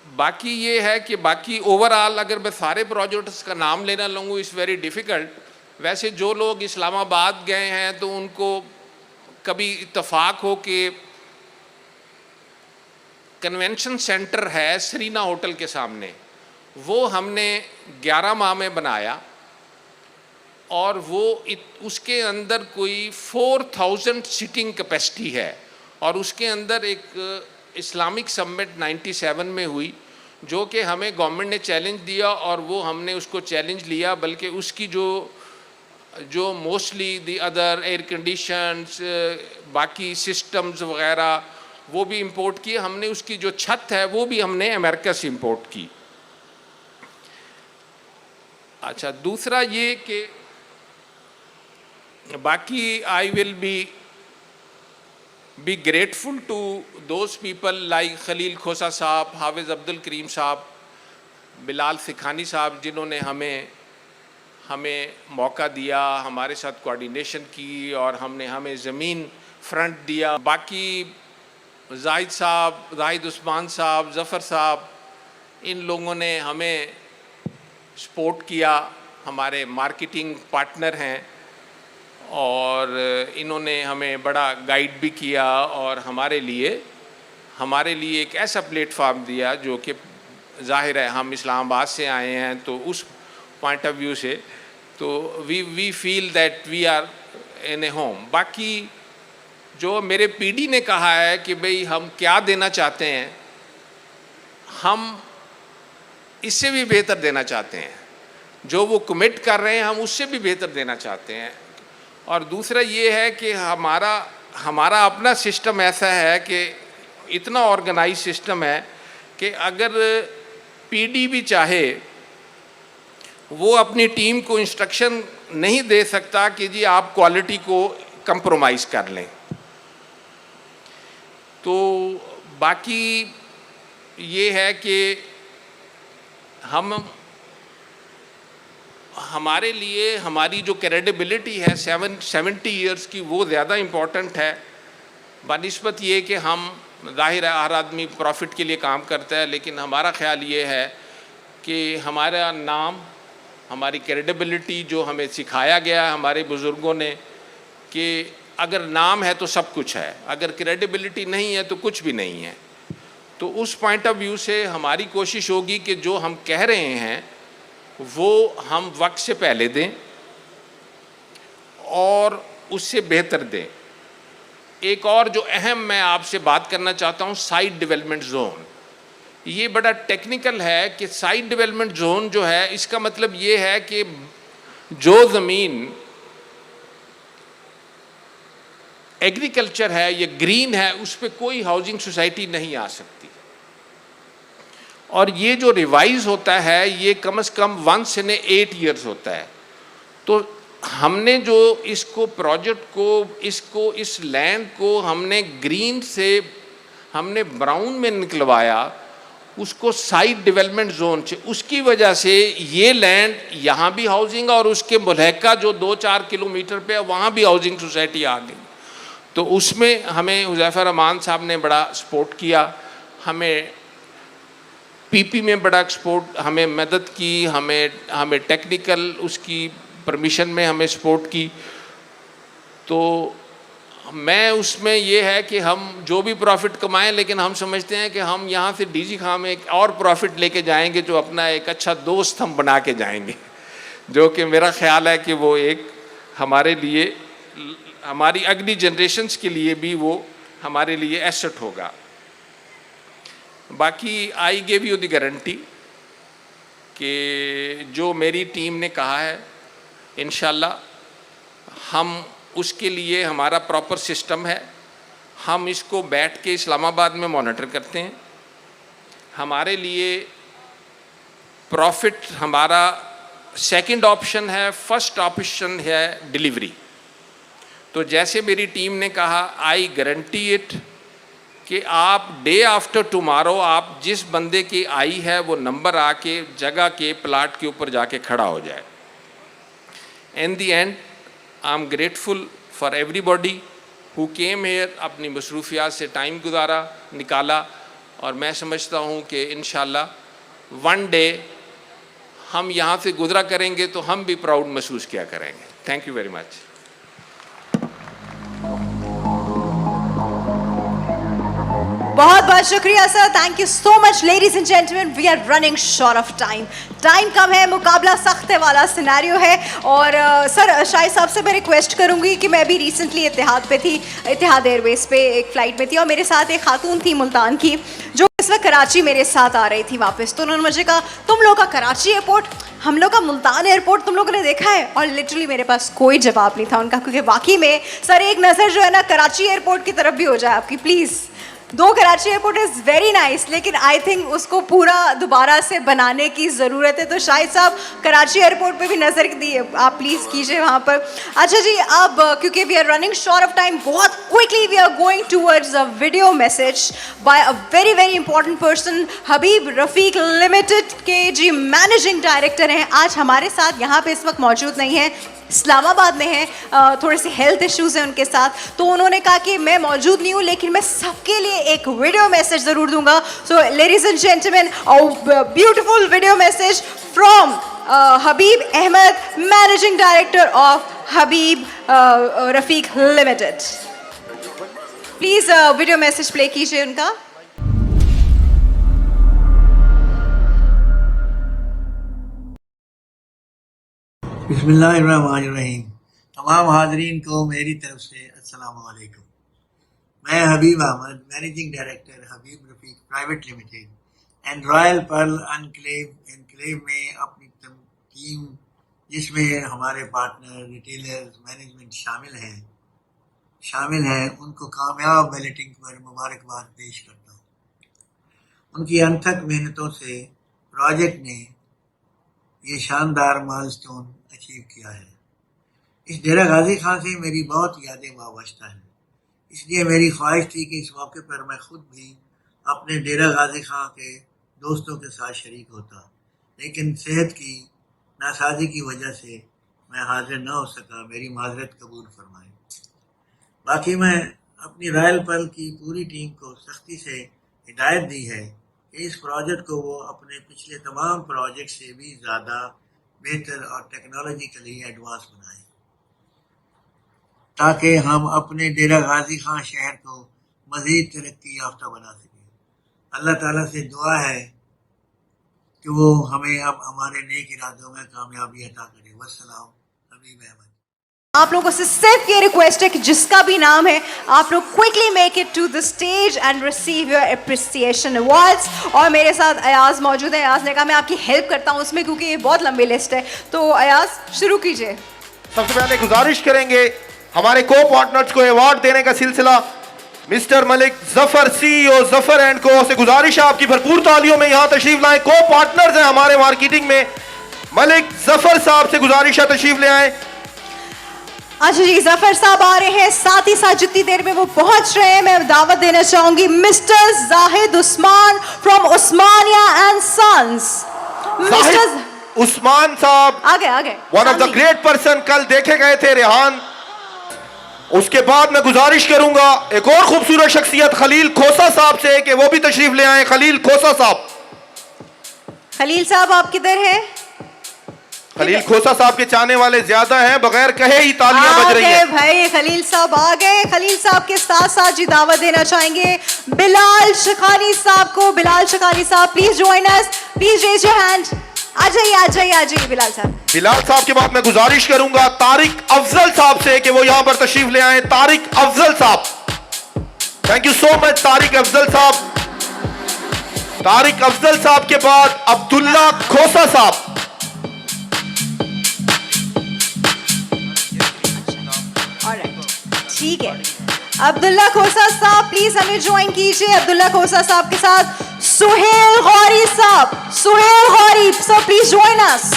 बाकी ये है कि बाकी ओवरऑल अगर मैं सारे प्रोजेक्ट्स का नाम लेना लूँगा इज़ वेरी डिफ़िकल्ट। वैसे जो लोग इस्लामाबाद गए हैं तो उनको कभी इत्तेफाक हो कि कन्वेंशन सेंटर है सरीना होटल के सामने, वो हमने 11 माह में बनाया, और वो उसके अंदर कोई 4000 सीटिंग कैपेसिटी है, और उसके अंदर एक इस्लामिक समिट 97 में हुई जो कि हमें गवर्नमेंट ने चैलेंज दिया, और वो हमने उसको चैलेंज लिया। बल्कि उसकी जो mostly the other air conditions बाकी सिस्टम्स वगैरह वो भी इंपोर्ट किए हमने। उसकी जो छत है वो भी हमने अमेरिका से इंपोर्ट की। अच्छा, दूसरा ये कि बाकी I will be grateful to those people like Khalil Khosa साहब, हाफिज़ अब्दुल करीम साहब, बिलाल सिखानी साहब, जिन्होंने हमें मौका दिया, हमारे साथ कोऑर्डिनेशन की, और हमें ज़मीन फ्रंट दिया। बाकी जाहिद साहब, जाहिद उस्मान साहब, ज़फ़र साहब, इन लोगों ने हमें सपोर्ट किया, हमारे मार्केटिंग पार्टनर हैं, और इन्होंने हमें बड़ा गाइड भी किया, और हमारे लिए एक ऐसा प्लेटफार्म दिया जो कि ज़ाहिर है हम इस्लामाबाद से आए हैं, तो उस पॉइंट ऑफ व्यू से तो we feel that we are in a home. बाकी जो मेरे पीडी ने कहा है कि भाई हम क्या देना चाहते हैं, हम इससे भी बेहतर देना चाहते हैं, जो वो कमिट कर रहे हैं हम उससे भी बेहतर देना चाहते हैं। और दूसरा ये है कि हमारा अपना सिस्टम ऐसा है कि इतना ऑर्गेनाइज सिस्टम है कि अगर पीडी भी चाहे वो अपनी टीम को इंस्ट्रक्शन नहीं दे सकता कि जी आप क्वालिटी को कंप्रोमाइज़ कर लें। तो बाकी ये है कि हमारे लिए हमारी जो क्रेडिबिलिटी है 70 ईयर्स की वो ज़्यादा इम्पोर्टेंट है बनिस्बत ये कि हम ज़ाहिर है हर आदमी प्रॉफिट के लिए काम करता है, लेकिन हमारा ख्याल ये है कि हमारा नाम, हमारी क्रेडिबिलिटी जो हमें सिखाया गया है हमारे बुज़ुर्गों ने कि अगर नाम है तो सब कुछ है, अगर क्रेडिबिलिटी नहीं है तो कुछ भी नहीं है। तो उस पॉइंट ऑफ व्यू से हमारी कोशिश होगी कि जो हम कह रहे हैं वो हम वक्त से पहले दें और उससे बेहतर दें। एक और जो अहम मैं आपसे बात करना चाहता हूँ, साइट डेवलपमेंट जोन। ये बड़ा टेक्निकल है कि साइट डेवलपमेंट जोन जो है इसका मतलब ये है कि जो ज़मीन एग्रीकल्चर है, ये ग्रीन है, उस पर कोई हाउसिंग सोसाइटी नहीं आ सकती। और ये जो रिवाइज होता है ये कम से कम 1 in 8 years होता है। तो हमने जो इसको प्रोजेक्ट को इस लैंड को हमने ग्रीन से हमने ब्राउन में निकलवाया, उसको साइट डेवलपमेंट जोन से। उसकी वजह से ये लैंड यहाँ भी हाउसिंग और उसके मुल्हका जो 2-4 किलोमीटर पे है वहाँ भी हाउसिंग सोसाइटी आ गई। तो उसमें हमें हुज़ैफा रहमान साहब ने बड़ा सपोर्ट किया, हमें पीपी में बड़ा सपोर्ट, हमें मदद की, हमें टेक्निकल उसकी परमिशन में हमें सपोर्ट की। तो मैं उसमें ये है कि हम जो भी प्रॉफिट कमाएं, लेकिन हम समझते हैं कि हम यहाँ से डीजी खां में एक और प्रॉफिट लेके जाएंगे जो अपना एक अच्छा दोस्त हम बना के जाएंगे, जो कि मेरा ख्याल है कि वो एक हमारे लिए, हमारी अगली जनरेशन्स के लिए भी वो हमारे लिए एसेट होगा। बाकी I give you the guarantee कि जो मेरी टीम ने कहा है इंशाल्लाह हम उसके लिए हमारा प्रॉपर सिस्टम है। हम इसको बैठ के इस्लामाबाद में मॉनिटर करते हैं। हमारे लिए प्रॉफिट हमारा सेकंड ऑप्शन है, फर्स्ट ऑप्शन है डिलीवरी। तो जैसे मेरी टीम ने कहा, आई गारंटी इट कि आप डे आफ्टर टुमारो आप जिस बंदे की आई है वो नंबर आके जगह के प्लाट के ऊपर जाके खड़ा हो जाए। In the and I am grateful for everybody who came here, अपनी मसरूफियात से टाइम गुजारा, निकाला, और मैं समझता हूँ कि इंशाल्लाह वन डे हम यहाँ से गुजरा करेंगे तो हम भी प्राउड महसूस किया करेंगे। Thank you very much. बहुत बहुत शुक्रिया sir, thank you so much. Ladies and gentleman, we are running short of time. Time कम है, मुकाबला सख्त है वाला सिनेरियो है। और सर, शाहिद साहब से मैं रिक्वेस्ट करूंगी कि मैं भी रिसेंटली इत्तेहाद पे थी, इत्तेहाद एयरवेज पे एक फ़्लाइट में थी, और मेरे साथ एक खातून थी मुल्तान की जो इस वक्त कराची मेरे साथ आ रही थी वापस। तो उन्होंने मुझे कहा, तुम लोग का कराची एयरपोर्ट, हम लोग का मुल्तान एयरपोर्ट तुम लोगों ने देखा है? और लिटरली मेरे पास कोई जवाब नहीं था उनका, क्योंकि वाकई में सर एक नज़र जो है ना कराची एयरपोर्ट की तरफ भी हो जाए आपकी प्लीज़। दो Karachi airport is very nice, लेकिन आई थिंक उसको पूरा दोबारा से बनाने की ज़रूरत है। तो शाहिद साहब कराची एयरपोर्ट पे भी नज़र दिए आप प्लीज़ कीजिए वहाँ पर। अच्छा जी, अब क्योंकि we are running short of time, बहुत quickly we are going towards a video message by a very very important person. Habib Rafiq limited के जी मैनेजिंग डायरेक्टर हैं, आज हमारे साथ यहाँ पे इस वक्त मौजूद नहीं है, इस्लामाबाद में हैं। थोड़े से हेल्थ इश्यूज़ हैं उनके साथ, तो उन्होंने कहा कि मैं मौजूद नहीं हूँ लेकिन मैं सबके लिए एक वीडियो मैसेज ज़रूर दूंगा। So ladies and gentlemen, beautiful video message from Habib Ahmed, managing director of Habib Rafiq limited. Please video message play कीजिए उनका। बिस्मिल्लाहिर्रहमानिर्रहीम। तमाम हाजरीन को मेरी तरफ से अस्सलाम वालेकुम। मैं Habib Ahmed, managing director Habib Rafiq private limited and Royal Pearl Enclave में अपनी टीम, जिसमें हमारे पार्टनर, रिटेलर्स, मैनेजमेंट शामिल हैं, उनको कामयाब बैलेटिंग पर मुबारकबाद पेश करता हूँ। उनकी अनथक मेहनतों से प्रोजेक्ट ने ये शानदार माइलस्टोन अचीव किया है। इस डेरा गाजी खां से मेरी बहुत यादें वाबस्ता हैं, इसलिए मेरी ख्वाहिश थी कि इस मौके पर मैं खुद भी अपने डेरा गाजी खां के दोस्तों के साथ शरीक होता, लेकिन सेहत की नासाजी की वजह से मैं हाजिर न हो सका। मेरी माजरत कबूल फरमाएं। बाकी मैं अपनी रॉयल पर्ल की पूरी टीम को सख्ती से हिदायत दी है कि इस प्रोजेक्ट को वो अपने पिछले तमाम प्रोजेक्ट से भी ज़्यादा बेहतर और टेक्नोलॉजिकली एडवांस बनाएं, ताकि हम अपने डेरा गाजी खां शहर को मज़ीद तरक्की याफ्ता बना सकें। अल्लाह ताला से दुआ है कि वो हमें अब हमारे नेक इरादों में कामयाबी अता करे। वस्सलाम, हबीब अहमद। आप लोगों से सिर्फ ये रिक्वेस्ट है कि जिसका भी नाम है आप लोग quickly make it to the stage and receive your appreciation awards. और मेरे साथ अयाज मौजूद है। अयाज ने कहा मैं आपकी हेल्प करता हूँ उसमें, क्योंकि ये बहुत लंबी लिस्ट है। तो अयाज शुरू कीजिए। सबसे पहले गुजारिश करेंगे हमारे को पार्टनर्स को अवार्ड देने का सिलसिला mister Malik Zafar, CEO Zafar and को से गुजारिश है आपकी भरपूर तालियों में यहाँ तशरीफ लाएं। को पार्टनर्स हैं हमारे मार्केटिंग में, मलिक जफर साहब से गुजारिश है तशरीफ ले आए। अच्छा जी, जफर साहब आ रहे हैं, साथ ही साथ जितनी देर में वो पहुंच रहे हैं मैं दावत देना चाहूंगी Mister Zahid Usman from Usmania and sons. Mister Usman sahab आगे one of the great person, कल देखे गए थे रेहान। उसके बाद मैं गुजारिश करूंगा एक और खूबसूरत शख्सियत खलील खोसा साहब से कि वो भी तशरीफ ले आए। खलील खोसा साहब। खलील साहब आप किधर हैं? खलील खोसा साहब के चाहने वाले ज्यादा हैं, बगैर कहे ही तालियां बज रही हैं। भाई खलील साहब आ गए। खलील साहब के साथ साथ जी दावत देना चाहेंगे बिलाल शखानी साहब को। Bilal Shakhani sahab please join us, please raise your hand. आ जाइए बिलाल साहब। बिलाल साहब के बाद मैं गुजारिश करूंगा तारिक अफजल साहब से कि वो यहां पर तशरीफ ले आए। तारिक अफजल साहब, thank you so much Tariq Afzal साहब। तारिक अफजल साहब के बाद अब्दुल्ला खोसा साहब। Alright. ठीक है, अब्दुल्ला खोसा साहब प्लीज हमें ज्वाइन कीजिए। अब्दुल्ला खोसा साहब के साथ Suhail Ghauri sahab, Suhail Ghauri sir please join us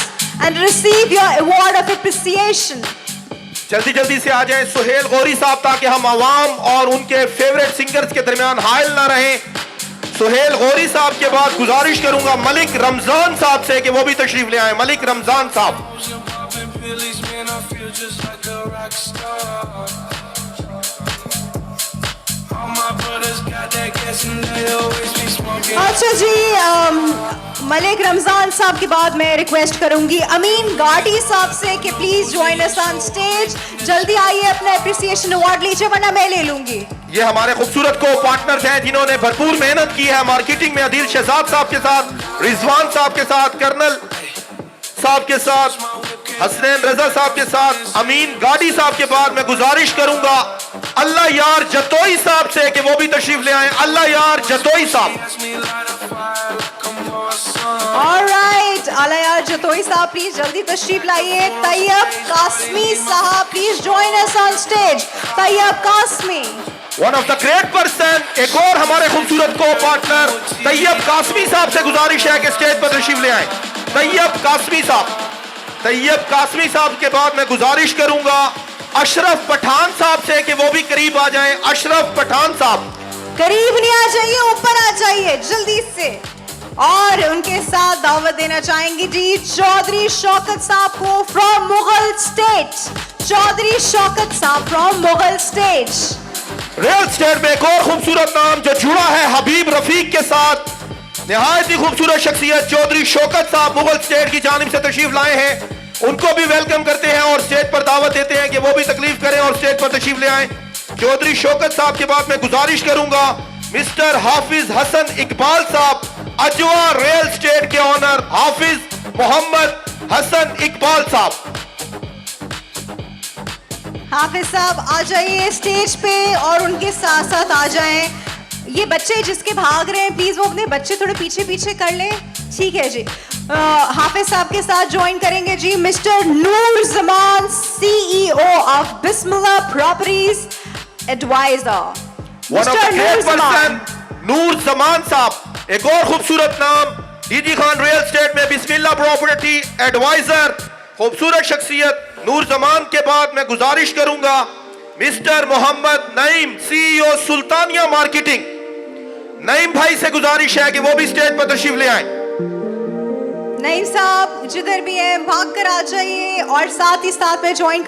and receive your award of appreciation. जल्दी जल्दी से आ जाएं सुहेल गौरी साहब, ताकि हम आवाम और उनके फेवरेट सिंगर्स के दरमियान हायल ना रहें। सुहेल गौरी साहब के बाद गुजारिश करूंगा मलिक रमजान साहब से कि वो भी तशरीफ ले आए। मलिक रमजान साहब। अच्छा जी, मलिक रमजान साहब के बाद मैं रिक्वेस्ट करूंगी अमीन गाटी साहब से कि please join us on stage. जल्दी आइए, अपना एप्रिसिएशन अवार्ड लीजिए वरना मैं ले लूंगी। ये हमारे खूबसूरत को पार्टनर्स हैं जिन्होंने भरपूर मेहनत की है मार्केटिंग में। अदील शहजाद साहब के साथ, रिजवान साहब के साथ, कर्नल साहब के साथ, हसनैन रजा साहब के साथ, अमीन गाड़ी साहब के बाद मैं गुजारिश करूंगा अल्लाह यार जतोई साहब से कि वो भी तशरीफ ले आए। अल्लाह यार जतोई साहब। ऑलराइट, अल्लाह यार जतोई साहब प्लीज जल्दी तशरीफ लाइए। Tayyab Qasmi sahab please join us on stage. Tayyab Qasmi, one of the great person. एक और हमारे खूबसूरत को पार्टनर तैयब कासमी साहब से गुजारिश है कि स्टेज पर तशरीफ ले आए। तैयब कासमी साहब। तैयब कासमी साहब के बाद मैं गुजारिश करूंगा अशरफ पठान साहब से कि वो भी करीब आ जाएं। अशरफ पठान साहब करीब नहीं आ जाइए, ऊपर आ जाइए जल्दी से। और उनके साथ दावत देना चाहेंगे जी चौधरी शौकत साहब को फ्रॉम मुगल स्टेट। चौधरी शौकत साहब from Mughal state. Real estate में एक और खूबसूरत नाम जो जुड़ा है हबीब रफीक के साथ, निहायत ही खूबसूरत शख्सियत चौधरी शौकत साहब मुगल स्टेट की जानिब से तशरीफ लाए हैं। उनको भी वेलकम करते हैं और स्टेज पर दावत देते हैं कि वो भी तकलीफ करें और स्टेज पर तशरीफ ले आए। चौधरी शौकत साहब के बाद मैं गुजारिश करूंगा मिस्टर हाफिज हसन इकबाल साहब, अजवा रियल स्टेट के ऑनर हाफिज मोहम्मद हसन इकबाल साहब। हाफिज साहब आ जाइए स्टेज पे और उनके साथ साथ आ जाएं ये बच्चे जिसके भाग रहे हैं, प्लीज वो अपने बच्चे थोड़े पीछे पीछे कर ले। ठीक है जी, हाफिज साहब के साथ ज्वाइन करेंगे जी mister Noor Zaman, CEO of Bismillah properties advisor. One of the great person Noor Zaman sahab. एक और खूबसूरत नाम डीजी खान रियल स्टेट में बिस्मिल्लाह प्रॉपर्टी एडवाइजर, खूबसूरत शख्सियत नूर जमान के बाद मैं गुजारिश करूंगा Mister Muhammad Naeem, CEO Sultania marketing. Naeem भाई से गुजारिश है कि वो भी स्टेज पर तशरीफ ले आए। नईम साहब जिधर भी हैं भाग कर आ जाइए। और साथ ही साथ मैं ज्वाइन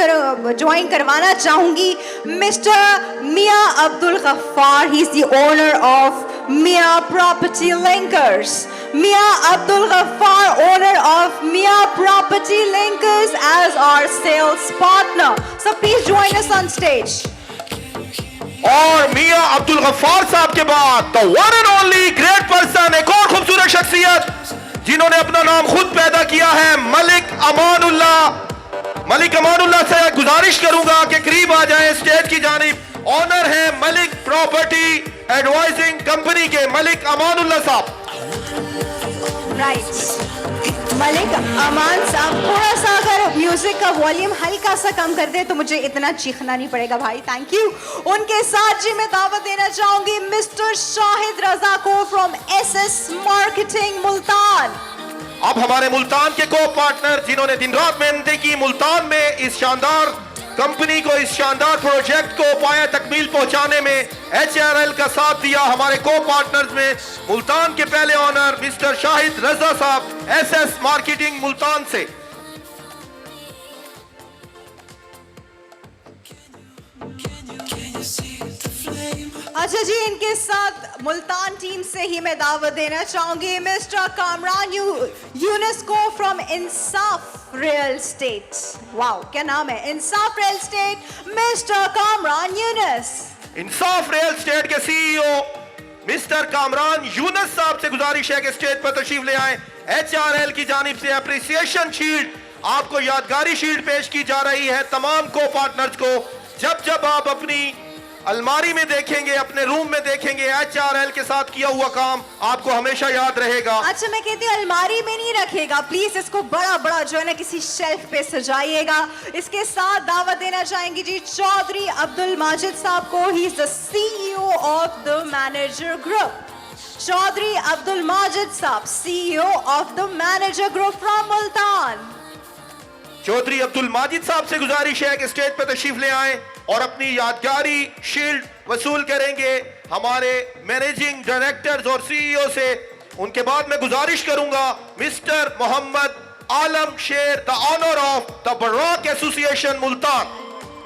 करवाना चाहूंगी Mister Mian Abdul Ghaffar. He is the owner of Mian property linkers. Mian Abdul Ghaffar, owner of Mian property linkers as our sales partner. So please join us on stage. और मियां अब्दुल गफ्फार साहब के बाद the one and only great person, एक और खूबसूरत शख्सियत जिन्होंने अपना नाम खुद पैदा किया है, मलिक अमानुल्लाह। मलिक अमानुल्लाह से गुजारिश करूंगा कि करीब आ जाएं स्टेज की जानिब। ऑनर है मलिक प्रॉपर्टी एडवाइजिंग कंपनी के मलिक अमानुल्लाह साहब। राइट, मलिक अमान साहब थोड़ा सा अगर म्यूजिक का वॉल्यूम हल्का सा कम कर दे तो मुझे इतना चीखना नहीं पड़ेगा भाई, थैंक यू। उनके साथ जी मैं दावत देना चाहूंगी मिस्टर शाहिद रजा को फ्रॉम एसएस मार्केटिंग मुल्तान। अब हमारे मुल्तान के को पार्टनर जिन्होंने दिन रात मेहनत की मुल्तान में इस शानदार कंपनी को, इस शानदार प्रोजेक्ट को पाया तकमील पहुंचाने में HRL का साथ दिया। हमारे को पार्टनर्स में मुल्तान के पहले ऑनर मिस्टर शाहिद रजा साहब, SS मार्केटिंग मुल्तान से। अच्छा जी, इनके साथ मुल्तान टीम से ही मैं दावत देना चाहूंगी मिस्टर कामरान यूनुस को from Insaf real estate. Wow क्या नाम है, Insaf real estate. Mister Kamran Younus. Insaf real estate के सीईओ मिस्टर कामरान यूनुस साहब से गुजारिश है कि स्टेज पर तशरीफ ले आए। HRL की जानिब से अप्रिसिएशन शील्ड, आपको यादगारी शील्ड पेश की जा रही है तमाम को पार्टनर्स को। जब जब आप अपनी अलमारी में देखेंगे, अपने रूम में देखेंगे, HRL के साथ किया हुआ काम आपको हमेशा याद रहेगा। अच्छा, मैं कहती हूँ अलमारी में नहीं रखेगा, प्लीज इसको बड़ा बड़ा जो है ना किसी शेल्फ पे सजाइएगा। इसके साथ दावत देना चाहेंगे जी चौधरी अब्दुल माजिद साहब को। He is the CEO of the manager group. Chaudhry Abdul Majid sahab, CEO of the manager group from Multan. Chaudhry Abdul Majid sahab से गुजारिश है कि स्टेज पर तशरीफ ले आएं और अपनी यादगारी शील्ड वसूल करेंगे हमारे मैनेजिंग डायरेक्टर्स और CEO से। उनके बाद मैं गुजारिश करूंगा Mister Mohammad Alam Sher, the honour of the bar association Multan.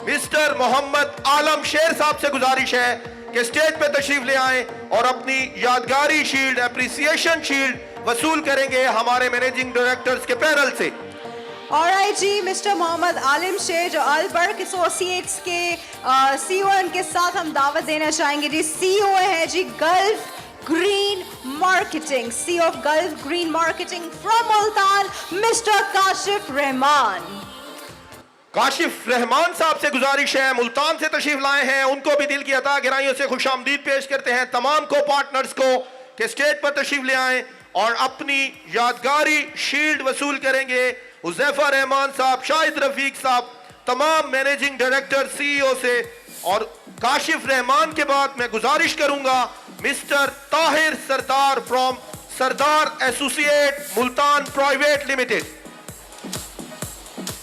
Mister Mohammad Alam Sher sahab से गुजारिश है कि स्टेज पे तशरीफ ले आएं और अपनी यादगारी शील्ड, एप्रिसिएशन शील्ड वसूल करेंगे हमारे मैनेजिंग डायरेक्टर्स के पैनल से। ऑलराइट जी, मिस्टर मोहम्मद आलिम शेर जो अल-बर्क एसोसिएट्स के CEO उनके साथ हम दावत देना चाहेंगे जी। CEO है जी Gulf Green Marketing, CEO of Gulf Green Marketing from Multan, mister Kashif Rehman. Kashif Rehman sahab से गुजारिश है, मुल्तान से तशरीफ लाए हैं, उनको भी दिल की अता गहराइयों से खुशामदीद पेश करते हैं। तमाम को पार्टनर्स को कि स्टेज पर तशरीफ ले आएं और अपनी यादगारी शील्ड वसूल करेंगे। हुज़ैफा रहमान साहब, शाहिद रफीक साहब, तमाम मैनेजिंग डायरेक्टर CEO से। और काशिफ रहमान के बाद मैं गुजारिश करूंगा mister Tahir Sardar from Sardar associate Multan private limited.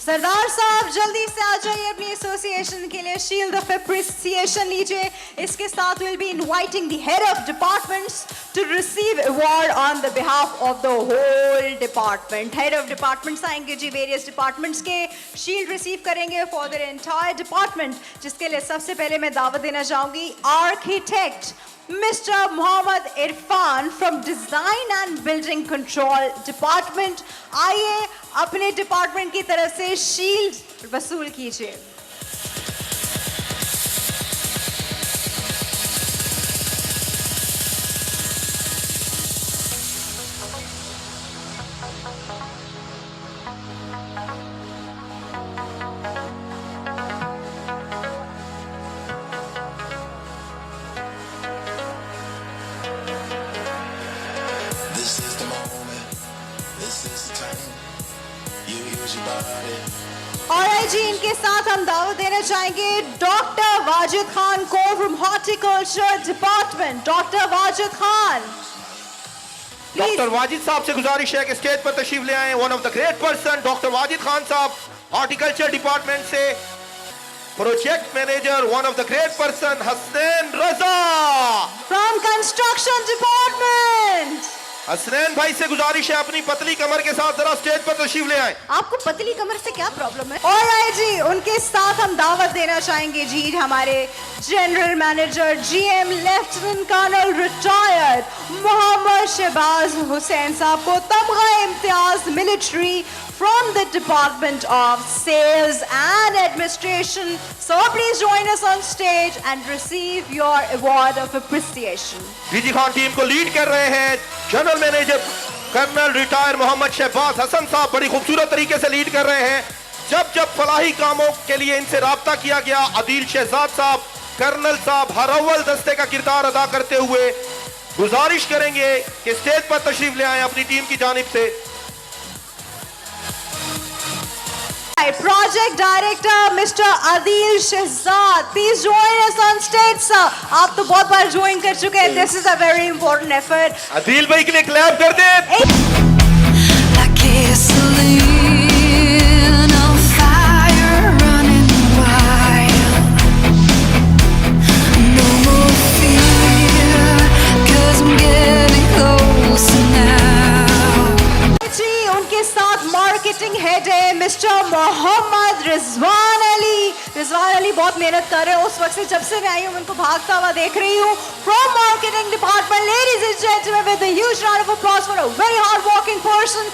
Sardar sahab जल्दी से आ जाइए अपनी एसोसिएशन के लिए शील्ड ऑफ एप्रिसिएशन लीजिए। इसके साथ will be inviting the head of departments to receive award on the behalf of the whole department. Head of departments आएंगे जी, वेरियस डिपार्टमेंट्स के शील्ड रिसीव करेंगे फॉर देयर एंटायर डिपार्टमेंट, जिसके लिए सबसे पहले मैं दावत देना चाहूंगी architect Mister Muhammad Irfan from design and building control department. आइए अपने डिपार्टमेंट की तरफ से शील्ड वसूल कीजिए। This is the moment, this is the time. You use your body. और जी इनके साथ हम दावत देना चाहेंगे डॉक्टर वाजिद खान को from horticulture department. Doctor Wajid Khan, doctor Wajid साहब से गुजारिश है कि स्टेज पर तशरीफ ले आएं। One of the great person doctor Wajid Khan साहब, हॉर्टिकल्चर डिपार्टमेंट से। Project manager one of the great person Hasnain Raza from construction department. Hasnain भाई से गुजारिश है अपनी पतली कमर के साथ जरा स्टेज पर तशरीफ ले आएं। आपको पतली कमर से क्या प्रॉब्लम है? और जी उनके साथ हम दावत देना चाहेंगे जी हमारे general manager GM lieutenant colonel retired Muhammad Shahbaz Hussain sahab को Tamgha Imtiaz military from the Department of Sales and Administration. So please join us on stage and receive your award of appreciation. DG Khan team को लीड कर रहे हैं general manager colonel retire Muhammad Shahbaz Hassan sahab, बड़ी खूबसूरत तरीके से लीड कर रहे हैं। जब जब फलाही कामों के लिए इनसे राब्ता किया गया, आदिल शहजाद साहब, कर्नल साहब हर अव्वल दस्ते का किरदार अदा करते हुए गुजारिश करेंगे कि स्टेज पर तशरीफ ले आए अपनी टीम की जानिब से। Project Director Mr. Adil Shehzad, please join us on stage, sir. आप तो बहुत बार join कर चुके हैं. This is a very important effort. Adil भाई के लिए क्लैप कर दें। Like gasoline on fire, running wild. No more fear, 'cause I'm getting closer now. जी उनके साथ मार्केटिंग हेड है मिस्टर मोहम्मद रिजवान अली। रिजवान अली बहुत मेहनत कर रहे हैं, उस वक्त से जब से मैं आई हूँ उनको भागता हुआ देख रही हूँ। From marketing department, ladies and gentlemen, with a huge round of applause for a very hard working person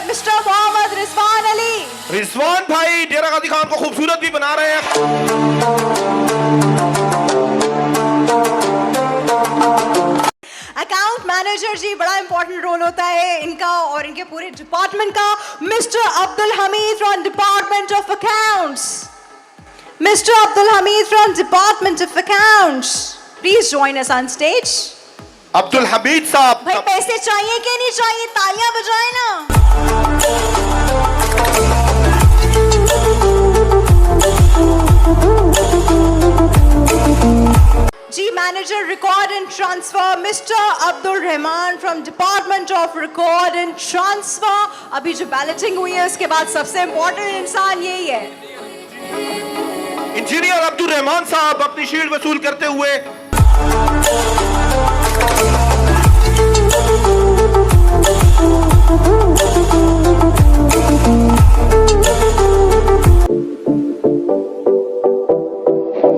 Mister Muhammad Rizwan Ali. Rizwan भाई डेरा गाजी खान को खूबसूरत भी बना रहे हैं। अकाउंट मैनेजर जी बड़ा इंपॉर्टेंट रोल होता है इनका और इनके पूरे डिपार्टमेंट का। Mister Abdul Hamid from department of accounts. Mr. Abdul Hamid from Department of Accounts. Please join us on stage. Abdul Hamid साहब, भाई पैसे चाहिए कि नहीं चाहिए? तालियां बजाए ना। जी manager record and transfer mister Abdul Rehman from department of record and transfer. अभी जो बैलेटिंग हुई है उसके बाद सबसे इम्पोर्टेंट इंसान यही है। इंजीनियर अब्दुल रहमान साहब अपनी शील्ड वसूल करते हुए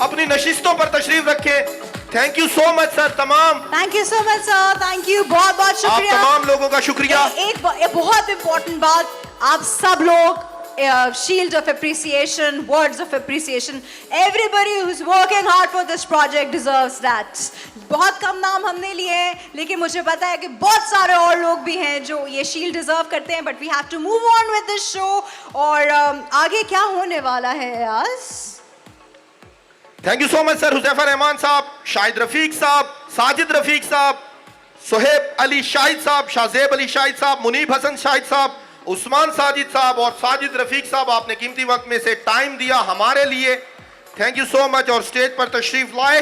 अपनी नशिस्तों पर तशरीफ रखे। Thank you so much sir. तमाम thank you so much sir, thank you, बहुत बहुत आप शुक्रिया। तमाम लोगों का शुक्रिया। एक बहुत इंपॉर्टेंट बात, आप सब लोग shield of appreciation, words of appreciation, everybody who is working hard for this project deserves that. बहुत कम नाम हमने लिए हैं, लेकिन मुझे पता है कि बहुत सारे और लोग भी हैं जो ये शील्ड डिजर्व करते हैं, but we have to move on with this show. और आगे क्या होने वाला है आज? Thank you so much sir. Huzaifa Rehman sahab, Shahid Rafiq साहब, साजिद रफीक साहब, सुहेब अली शाहिद साहब, शाहजेब अली शाहिद साहब, मुनीब हसन शाहिद साहब, उस्मान साजिद साहब और साजिद रफीक साहब, आपने कीमती वक्त में से टाइम दिया हमारे लिए। थैंक यू सो मच और स्टेज पर तशरीफ लाए।